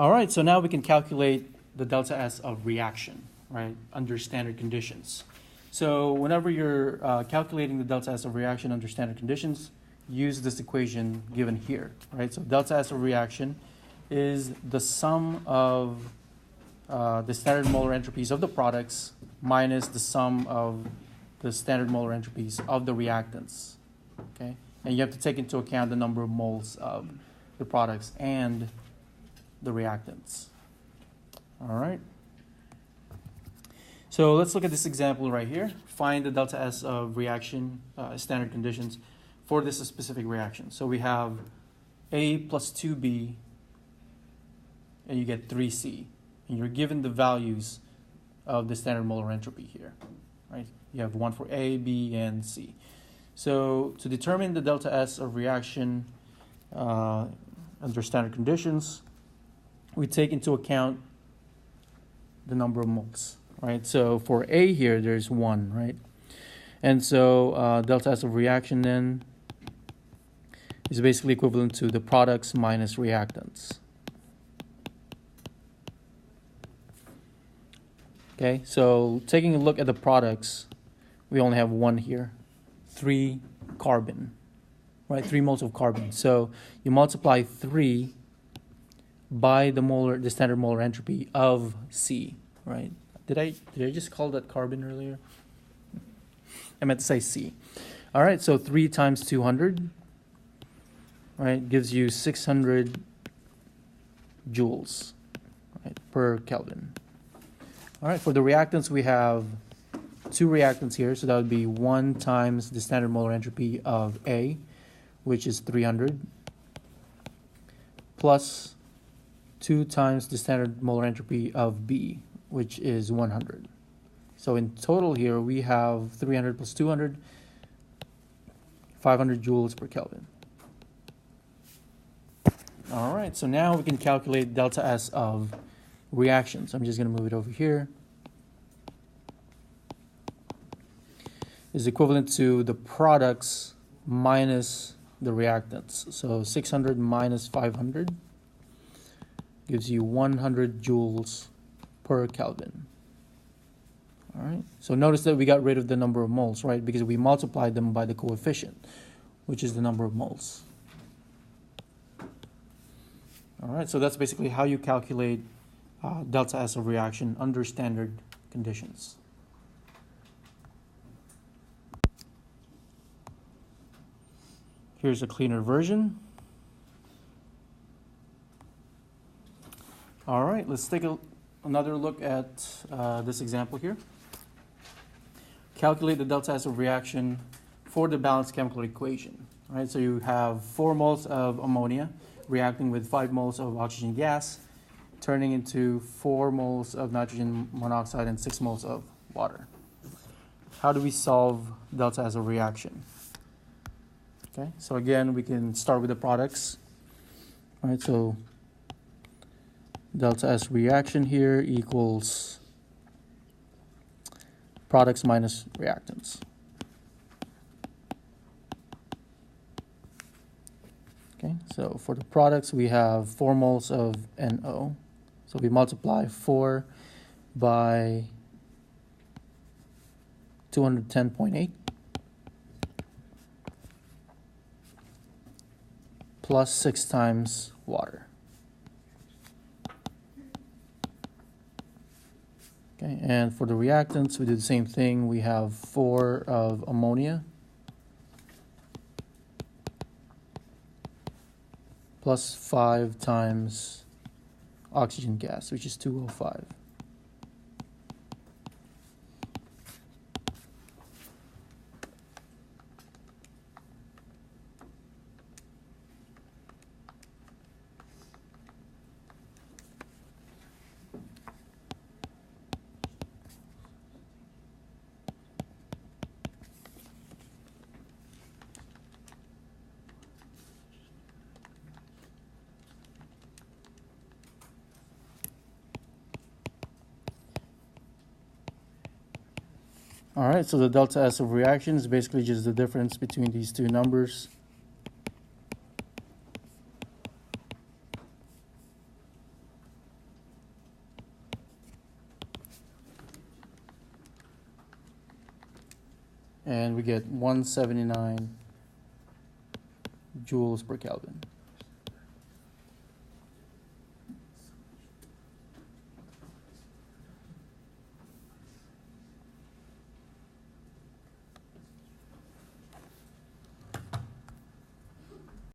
All right, so now we can calculate the delta S of reaction, right, under standard conditions. So whenever you're calculating the delta S of reaction under standard conditions, use this equation given here, right? So delta S of reaction is the sum of the standard molar entropies of the products minus the sum of the standard molar entropies of the reactants, okay? And you have to take into account the number of moles of the products and the reactants. All right. So let's look at this example right here. Find the delta S of reaction standard conditions for this specific reaction. So we have A plus 2B, and you get 3C. And you're given the values of the standard molar entropy here, right? You have one for A, B, and C. So to determine the delta S of reaction under standard conditions, we take into account the number of moles, right? So for A here, there's 1, right? And so delta S of reaction then is basically equivalent to the products minus reactants. Okay, so taking a look at the products, we only have 1 here, 3 carbon, right? 3 moles of carbon. So you multiply 3 by the standard molar entropy of C, right? Did I just call that carbon earlier? I meant to say C. All right, so 3 times 200, right, gives you 600 joules, right, per Kelvin. All right, for the reactants, we have 2 reactants here, so that would be 1 times the standard molar entropy of A, which is 300, plus 2 times the standard molar entropy of B, which is 100. So in total here, we have 300 plus 200, 500 joules per Kelvin. All right, so now we can calculate delta S of reactions. I'm just going to move it over here. Is equivalent to the products minus the reactants. So 600 minus 500 gives you 100 joules per Kelvin. All right, so notice that we got rid of the number of moles, right? Because we multiplied them by the coefficient, which is the number of moles. All right, so that's basically how you calculate delta S of reaction under standard conditions. Here's a cleaner version. All right, let's take another look at this example here. Calculate the delta S of reaction for the balanced chemical equation. All right, so you have 4 moles of ammonia reacting with 5 moles of oxygen gas, turning into 4 moles of nitrogen monoxide and 6 moles of water. How do we solve delta S of reaction? Okay, so again, we can start with the products. All right, so delta S reaction here equals products minus reactants. Okay, so for the products, we have 4 moles of NO. So we multiply 4 by 210.8 plus 6 times water. Okay, and for the reactants, we do the same thing. We have 4 of ammonia plus 5 times oxygen gas, which is 205. All right, so the delta S of reaction is basically just the difference between these two numbers. and we get 179 joules per Kelvin.